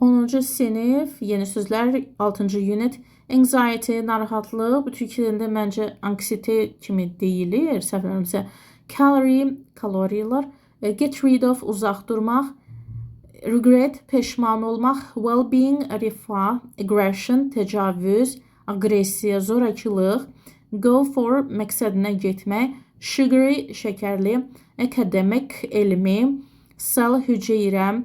10-cu sinif yeni sözlər 6-cı unit anxiety, narahatlıq, bu Türkçədə məncə anxiety kimi deyilir, səhv eləmirəmsə. Calorie, kaloriyalar, get rid of, uzaq durmaq, regret, peşman olmaq, well-being, rifah, aggression, təcavüz, agresiya, zorakılıq, go for, məqsədinə getmək, sugary, şəkərli, academic, elmi, cell, hüceyrə,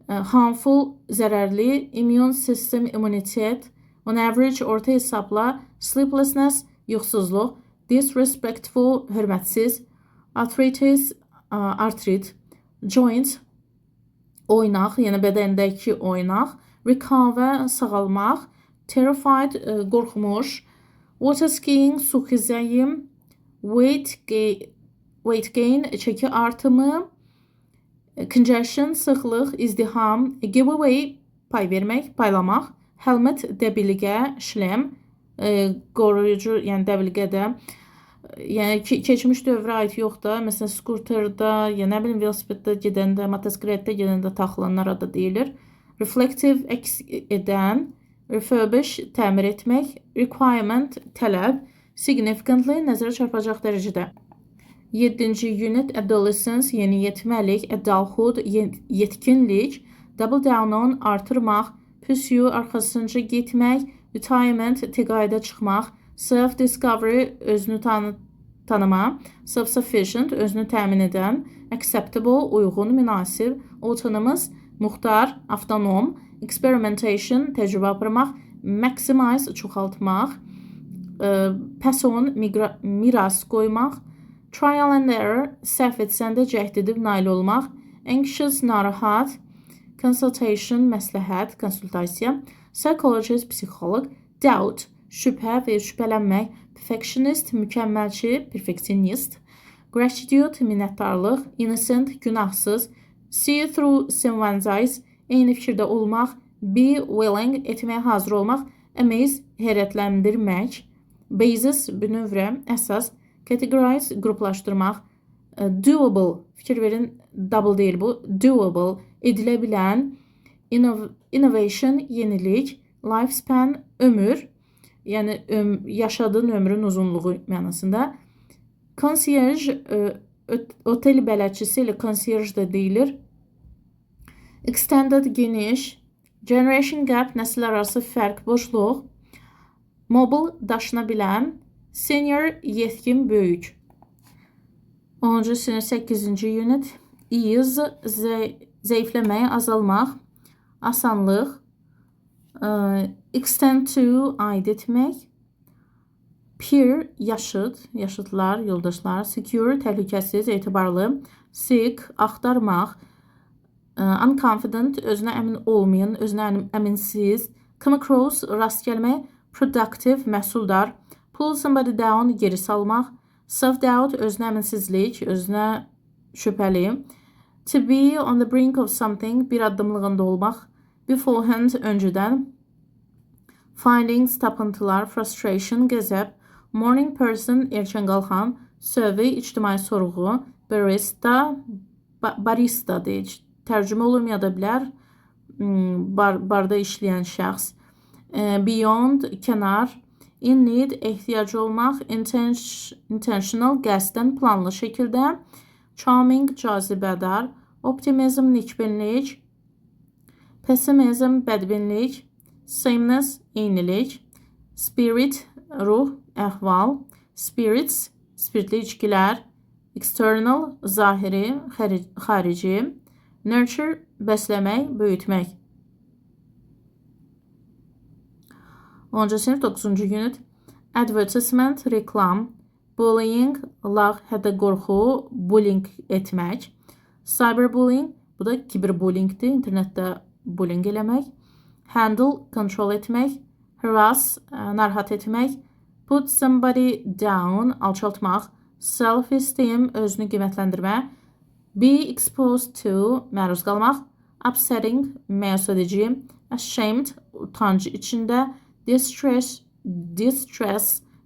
harmful, zərərli, immune system, immunitet, on average, orta hesabla, sleeplessness, yuxusuzluq, disrespectful, hörmətsiz, arthritis, artrit, joint, oynaq, yəni bədəndəki oynaq, recover, sağalmaq, terrified, qorxmuş, water skiing, su xizəyi, weight gain, çəki artımı, congestion, sıxlıq, izdiham, giveaway, pay vermək, paylamaq, helmet, dəbilqə, şlem, qoruyucu, yəni dəbilqədə, yəni keçmiş dövrə aid yox da, məsələn, skuterdə, ya nə bilim, velosipeddə gedəndə, motosikletdə gedəndə taxılanlara da deyilir. Reflective, əks edən, refurbish, təmir etmək, requirement, tələb, significantly, nəzərə çarpacaq dərəcədə. 7-ci unit adolescence, yeniyetməlik, adulthood, yetkinlik, double down on, artırmaq, pursue, arxasınca getmək, retirement, təqaüdə çıxmaq, self-discovery, özünü tanıma, self-sufficient, özünü təmin edən, acceptable, uyğun, münasib, autonomous, muxtar, avtonom, experimentation, təcrübə aparmaq, maximize, çoxaltmaq, pass on, miras qoymaq, trial and error, səhv etsəndə cəhd edib nail olmaq, anxious, narahat, consultation, məsləhət, konsultasiya, psychologist, psixoloq, doubt, şübhə və şübhələnmək, perfectionist, mükəmməlçi, perfectionist, gratitude, minnətdarlıq, innocent, günahsız, see through someone's eyes, eyni fikirdə olmaq, be willing, etməyə hazır olmaq, amaze, heyrətləndirmək, basis, bünövrə, əsas, categorize, qruplaşdırmaq, doable, fikir verin, double deyil bu, doable, edilə bilən, innovation, yenilik, lifespan, ömür, yəni yaşadığın ömrün uzunluğu mənasında. Concierge, otel bələdçisi ilə concierge də deyilir. Extended, geniş. Generation gap, nəsil arası fərq, boşluq. Mobile, daşına bilən. Senior, yetkin, böyük. 10-cu sinif 8-ci unit. Ease, zəifləmək, azalmaq, asanlıq. Extend to, aid etmək. Peer, yaşıd, yaşıdlar, yoldaşlar. Secure, təhlükəsiz, etibarlı. Seek, axtarmaq. Unconfident, özünə əmin olmayan, özünə əminsiz. Come across, rast gəlmək. Productive, məhsuldar. Pull somebody down, geri salmaq. Self-doubt, özünə əminsizlik, özünə şübhəli. To be on the brink of something, bir addımlığında olmaq. Beforehand, öncədən. Findings, tapıntılar, frustration, qəzəb. Morning person, erkən qalxan. Survey, ictimai sorğu. Barista deyil. Tərcümə olmaya da bilər. Barda işləyən şəxs. Beyond, kənar. In need, ehtiyac olmaq. Intentional, qəsdən, planlı şəkildə. Charming, cazibədar. Optimism, nikbinlik. Pessimism, bədbinlik. Sameness, eynilik. Spirit, ruh, əhval. Spirits, spirtli içkilər. External, zahiri, xarici. Nurture, bəsləmək, böyütmək. 10-cu sinif 9-cu unit. Advertisement, reklam. Bullying, lağ, hədə qorxu, bullying etmək. Cyberbullying, bu da kiberbullyingdir, internetdə bullying eləmək. Handle, kontrol etmək. Harass, narahat etmək. Put somebody down, alçaltmaq. Self-esteem, özünü qiymətləndirmə. Be exposed to, məruz qalmaq. Upsetting, məyus edici. Ashamed, utancı içində. Distress,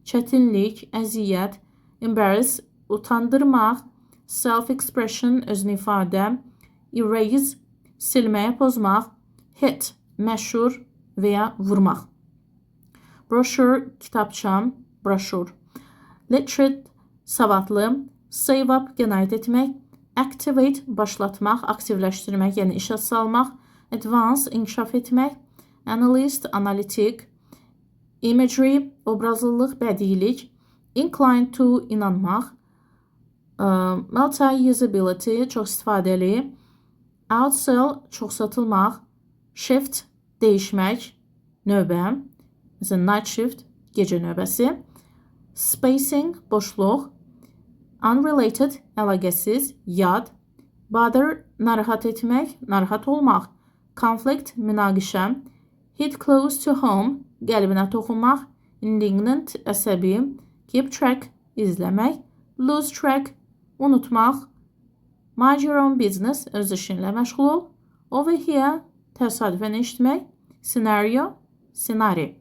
çətinlik, əziyyət. Embarrass, utandırmaq. Self-expression, özünü ifadə. Erase, silməyə, pozmaq. hit, məşhur veya vurmaq. Brochure, kitabça, broşur. Literate, savadlı. Save up, qənaət etmək. Activate, başlatmaq, aktivləşdirmək, yəni işə salmaq. Advance, inkişaf etmək. Analyst, analitik. Imagery, obrazlılıq, bədiilik. Inclined to, inanmaq. Multi-usability, çox istifadəli. Outsell, çox satılmaq. Shift, dəyişmək, növbə. Məsələn, night shift, gecə növbəsi. Spacing, boşluq. Unrelated, əlaqəsiz, yad. Bother, narahat etmək, narahat olmaq. Conflict, münaqişə. Hit close to home, qəlbinə toxunmaq. Indignant, əsəbi. Keep track, izləmək. Lose track, unutmaq. Mind your own business, öz işinlə məşğul ol. Over here, təsadüfən eşitmək. Scenario, senari.